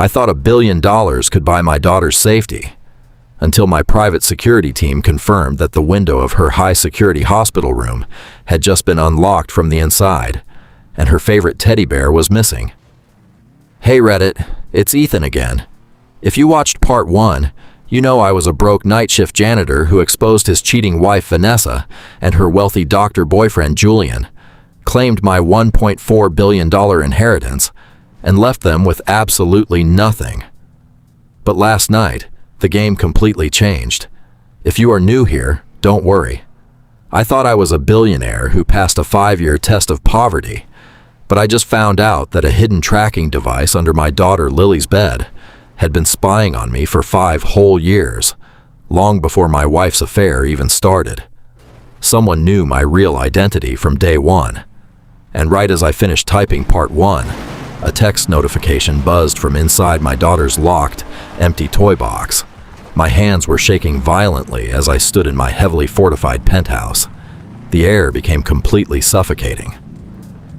I thought $1 billion could buy my daughter's safety, until my private security team confirmed that the window of her high-security hospital room had just been unlocked from the inside, and her favorite teddy bear was missing. Hey Reddit, it's Ethan again. If you watched part 1, you know I was a broke night shift janitor who exposed his cheating wife Vanessa and her wealthy doctor boyfriend Julian, claimed my $1.4 billion inheritance, and left them with absolutely nothing. But last night, the game completely changed. If you are new here, don't worry. I thought I was a billionaire who passed a 5-year test of poverty, but I just found out that a hidden tracking device under my daughter Lily's bed had been spying on me for 5 whole years, long before my wife's affair even started. Someone knew my real identity from day one, and right as I finished typing part 1, a text notification buzzed from inside my daughter's locked, empty toy box. My hands were shaking violently as I stood in my heavily fortified penthouse. The air became completely suffocating.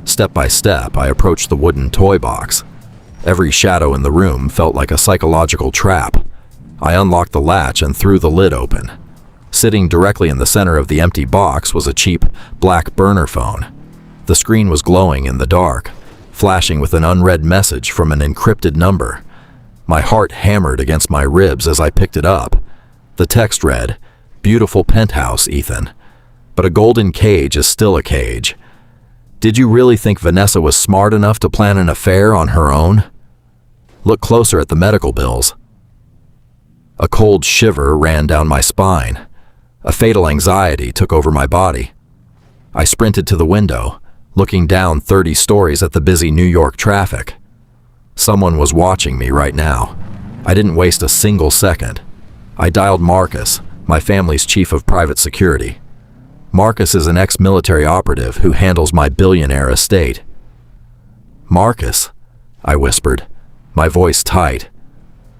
Step by step, I approached the wooden toy box. Every shadow in the room felt like a psychological trap. I unlocked the latch and threw the lid open. Sitting directly in the center of the empty box was a cheap, black burner phone. The screen was glowing in the dark, flashing with an unread message from an encrypted number. My heart hammered against my ribs as I picked it up. The text read, "Beautiful penthouse, Ethan. But a golden cage is still a cage. Did you really think Vanessa was smart enough to plan an affair on her own? Look closer at the medical bills." A cold shiver ran down my spine. A fatal anxiety took over my body. I sprinted to the window, looking down 30 stories at the busy New York traffic. Someone was watching me right now. I didn't waste a single second. I dialed Marcus, my family's chief of private security. Marcus is an ex-military operative who handles my billionaire estate. "Marcus," I whispered, my voice tight.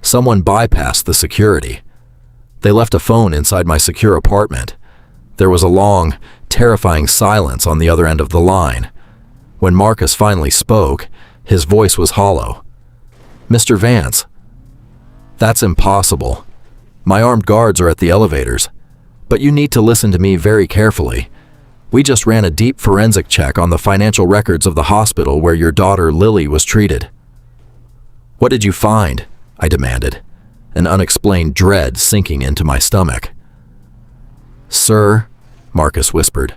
Someone bypassed the security. They left a phone inside my secure apartment. There was a long, terrifying silence on the other end of the line. When Marcus finally spoke, his voice was hollow. "Mr. Vance." "That's impossible. My armed guards are at the elevators. But you need to listen to me very carefully. We just ran a deep forensic check on the financial records of the hospital where your daughter Lily was treated." "What did you find?" I demanded, an unexplained dread sinking into my stomach. "Sir," Marcus whispered,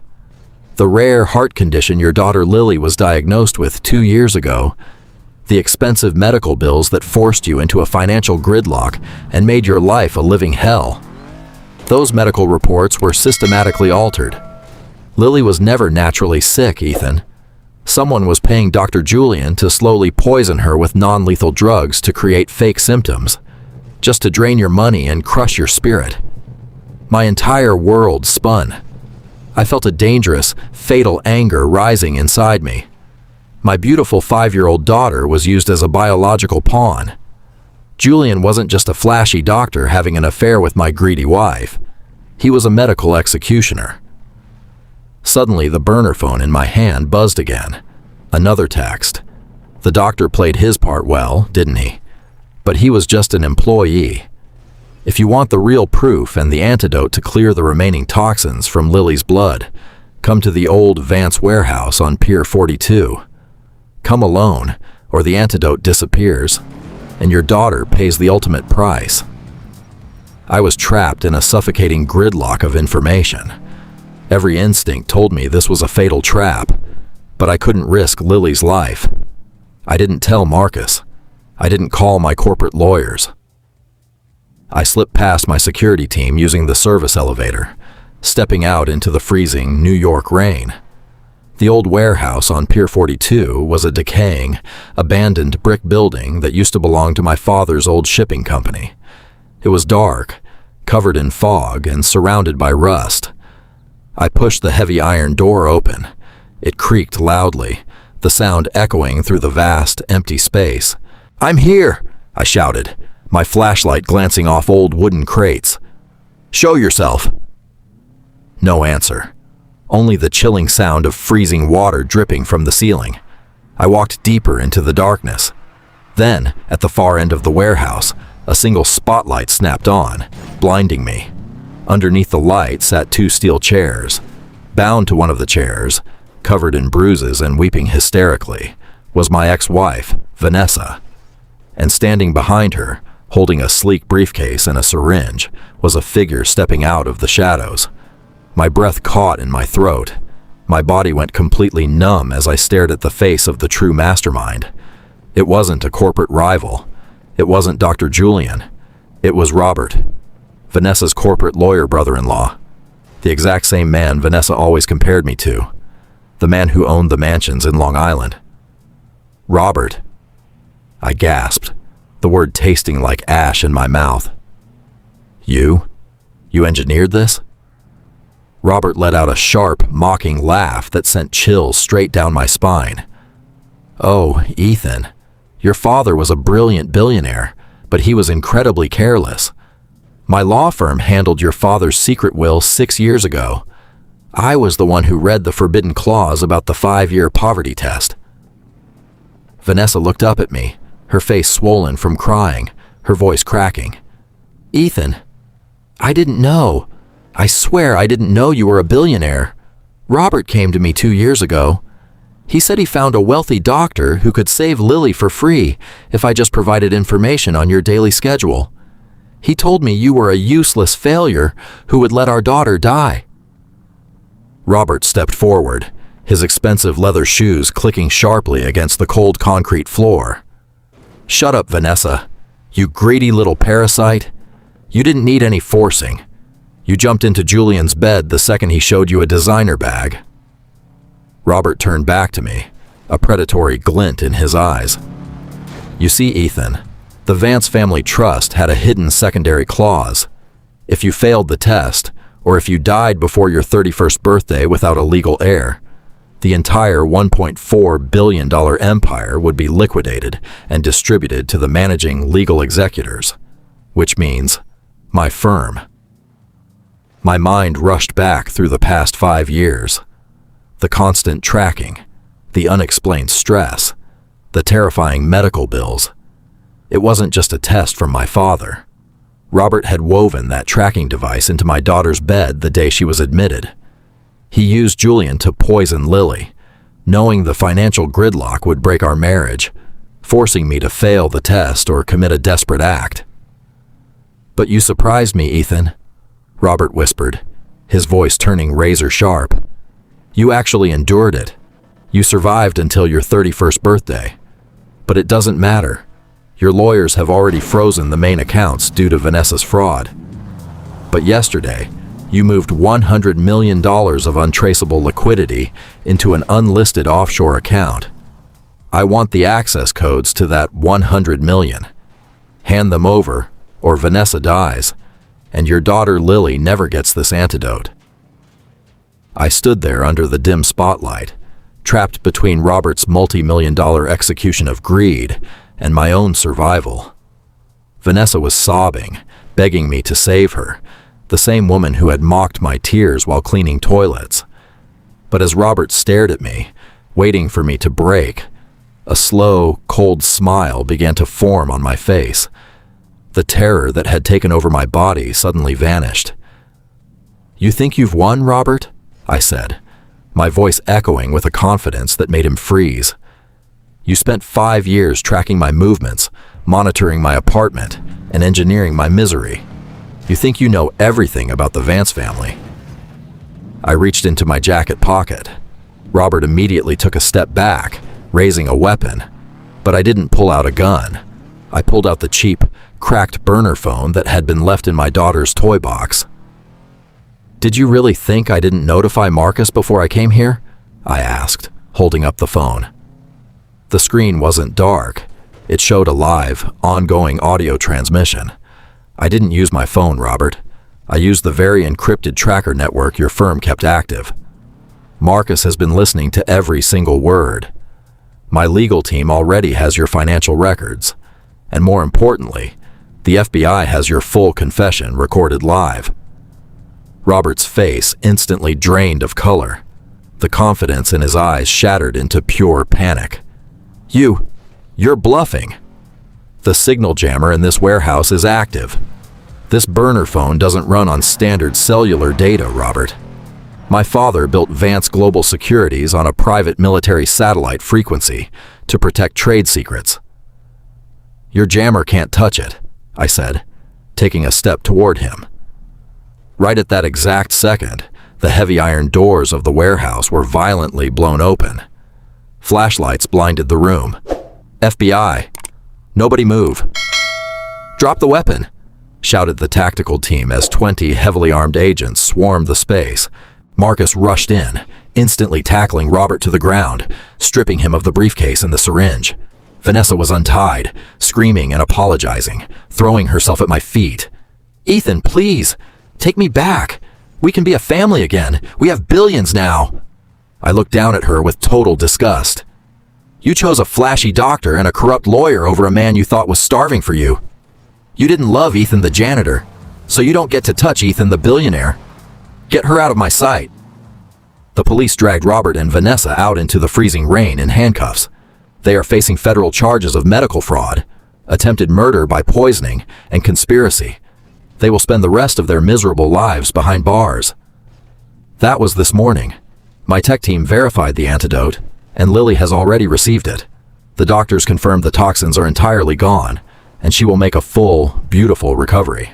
"the rare heart condition your daughter Lily was diagnosed with 2 years ago, the expensive medical bills that forced you into a financial gridlock and made your life a living hell. Those medical reports were systematically altered. Lily was never naturally sick, Ethan. Someone was paying Dr. Julian to slowly poison her with non-lethal drugs to create fake symptoms, just to drain your money and crush your spirit. My entire world spun. I felt a dangerous, fatal anger rising inside me. My beautiful 5-year-old daughter was used as a biological pawn. Julian wasn't just a flashy doctor having an affair with my greedy wife. He was a medical executioner." Suddenly, the burner phone in my hand buzzed again. Another text. The doctor played his part well, didn't he? But he was just an employee. "If you want the real proof and the antidote to clear the remaining toxins from Lily's blood, come to the old Vance warehouse on Pier 42. Come alone, or the antidote disappears, and your daughter pays the ultimate price." I was trapped in a suffocating gridlock of information. Every instinct told me this was a fatal trap, but I couldn't risk Lily's life. I didn't tell Marcus. I didn't call my corporate lawyers. I slipped past my security team using the service elevator, stepping out into the freezing New York rain. The old warehouse on Pier 42 was a decaying, abandoned brick building that used to belong to my father's old shipping company. It was dark, covered in fog, and surrounded by rust. I pushed the heavy iron door open. It creaked loudly, the sound echoing through the vast, empty space. "I'm here!" I shouted, my flashlight glancing off old wooden crates. "Show yourself!" No answer. Only the chilling sound of freezing water dripping from the ceiling. I walked deeper into the darkness. Then, at the far end of the warehouse, a single spotlight snapped on, blinding me. Underneath the light sat 2 steel chairs. Bound to one of the chairs, covered in bruises and weeping hysterically, was my ex-wife, Vanessa. And standing behind her, holding a sleek briefcase and a syringe, was a figure stepping out of the shadows. My breath caught in my throat. My body went completely numb as I stared at the face of the true mastermind. It wasn't a corporate rival. It wasn't Dr. Julian. It was Robert, Vanessa's corporate lawyer brother-in-law. The exact same man Vanessa always compared me to. The man who owned the mansions in Long Island. Robert. I gasped, the word tasting like ash in my mouth. You? You engineered this? Robert let out a sharp, mocking laugh that sent chills straight down my spine. Oh, Ethan, your father was a brilliant billionaire, but he was incredibly careless. My law firm handled your father's secret will 6 years ago. I was the one who read the forbidden clause about the 5-year poverty test. Vanessa looked up at me, her face swollen from crying, her voice cracking. Ethan, I didn't know. I swear I didn't know you were a billionaire. Robert came to me 2 years ago. He said he found a wealthy doctor who could save Lily for free if I just provided information on your daily schedule. He told me you were a useless failure who would let our daughter die. Robert stepped forward, his expensive leather shoes clicking sharply against the cold concrete floor. Shut up, Vanessa. You greedy little parasite. You didn't need any forcing. You jumped into Julian's bed the second he showed you a designer bag. Robert turned back to me, a predatory glint in his eyes. You see, Ethan, the Vance family trust had a hidden secondary clause. If you failed the test, or if you died before your 31st birthday without a legal heir, the entire $1.4 billion empire would be liquidated and distributed to the managing legal executors, which means my firm. My mind rushed back through the past 5 years. The constant tracking, the unexplained stress, the terrifying medical bills. It wasn't just a test from my father. Robert had woven that tracking device into my daughter's bed the day she was admitted. He used Julian to poison Lily, knowing the financial gridlock would break our marriage, forcing me to fail the test or commit a desperate act. But you surprised me, Ethan, Robert whispered, his voice turning razor sharp. You actually endured it. You survived until your 31st birthday. But it doesn't matter. Your lawyers have already frozen the main accounts due to Vanessa's fraud. But yesterday, you moved $100 million of untraceable liquidity into an unlisted offshore account. I want the access codes to that $100 million. Hand them over, or Vanessa dies, and your daughter Lily never gets this antidote. I stood there under the dim spotlight, trapped between Robert's multi-million-dollar execution of greed and my own survival. Vanessa was sobbing, begging me to save her, the same woman who had mocked my tears while cleaning toilets. But as Robert stared at me, waiting for me to break, a slow, cold smile began to form on my face. The terror that had taken over my body suddenly vanished. You think you've won, Robert? I said, my voice echoing with a confidence that made him freeze. You spent 5 years tracking my movements, monitoring my apartment, and engineering my misery. You think you know everything about the Vance family. I reached into my jacket pocket. Robert immediately took a step back, raising a weapon, but I didn't pull out a gun. I pulled out the cheap, cracked burner phone that had been left in my daughter's toy box. Did you really think I didn't notify Marcus before I came here? I asked, holding up the phone. The screen wasn't dark. It showed a live, ongoing audio transmission. I didn't use my phone, Robert. I used the very encrypted tracker network your firm kept active. Marcus has been listening to every single word. My legal team already has your financial records. And more importantly, the FBI has your full confession recorded live. Robert's face instantly drained of color. The confidence in his eyes shattered into pure panic. You're bluffing. The signal jammer in this warehouse is active. This burner phone doesn't run on standard cellular data, Robert. My father built Vance Global Securities on a private military satellite frequency to protect trade secrets. Your jammer can't touch it, I said, taking a step toward him. Right at that exact second, the heavy iron doors of the warehouse were violently blown open. Flashlights blinded the room. FBI, nobody move. Drop the weapon, shouted the tactical team as 20 heavily armed agents swarmed the space. Marcus rushed in, instantly tackling Robert to the ground, stripping him of the briefcase and the syringe. Vanessa was untied, screaming and apologizing, throwing herself at my feet. Ethan, please, take me back. We can be a family again. We have billions now. I looked down at her with total disgust. You chose a flashy doctor and a corrupt lawyer over a man you thought was starving for you. You didn't love Ethan the janitor, so you don't get to touch Ethan the billionaire. Get her out of my sight. The police dragged Robert and Vanessa out into the freezing rain in handcuffs. They are facing federal charges of medical fraud, attempted murder by poisoning, and conspiracy. They will spend the rest of their miserable lives behind bars. That was this morning. My tech team verified the antidote, and Lily has already received it. The doctors confirmed the toxins are entirely gone, and she will make a full, beautiful recovery.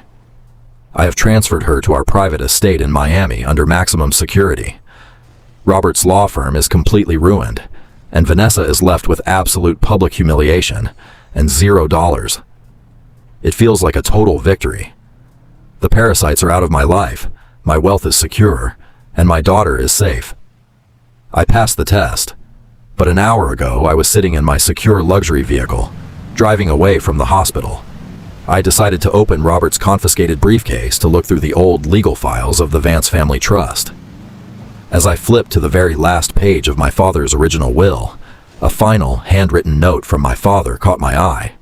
I have transferred her to our private estate in Miami under maximum security. Robert's law firm is completely ruined, and Vanessa is left with absolute public humiliation and $0. It feels like a total victory. The parasites are out of my life, my wealth is secure, and my daughter is safe. I passed the test, but an hour ago I was sitting in my secure luxury vehicle, driving away from the hospital. I decided to open Robert's confiscated briefcase to look through the old legal files of the Vance family trust. As I flipped to the very last page of my father's original will, a final handwritten note from my father caught my eye.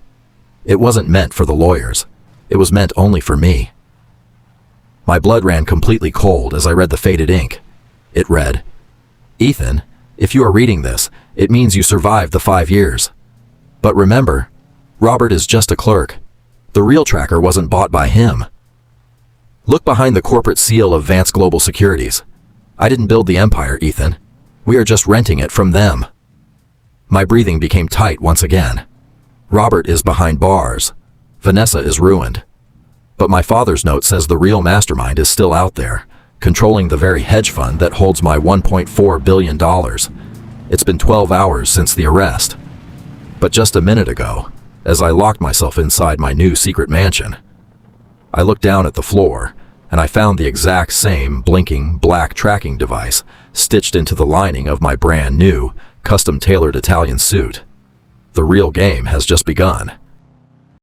It wasn't meant for the lawyers. It was meant only for me. My blood ran completely cold as I read the faded ink. It read, Ethan, if you are reading this, it means you survived the 5 years. But remember, Robert is just a clerk. The real tracker wasn't bought by him. Look behind the corporate seal of Vance Global Securities. I didn't build the empire, Ethan. We are just renting it from them. My breathing became tight once again. Robert is behind bars. Vanessa is ruined. But my father's note says the real mastermind is still out there, controlling the very hedge fund that holds my $1.4 billion. It's been 12 hours since the arrest. But just a minute ago, as I locked myself inside my new secret mansion, I looked down at the floor, and I found the exact same blinking black tracking device stitched into the lining of my brand new, custom-tailored Italian suit. The real game has just begun.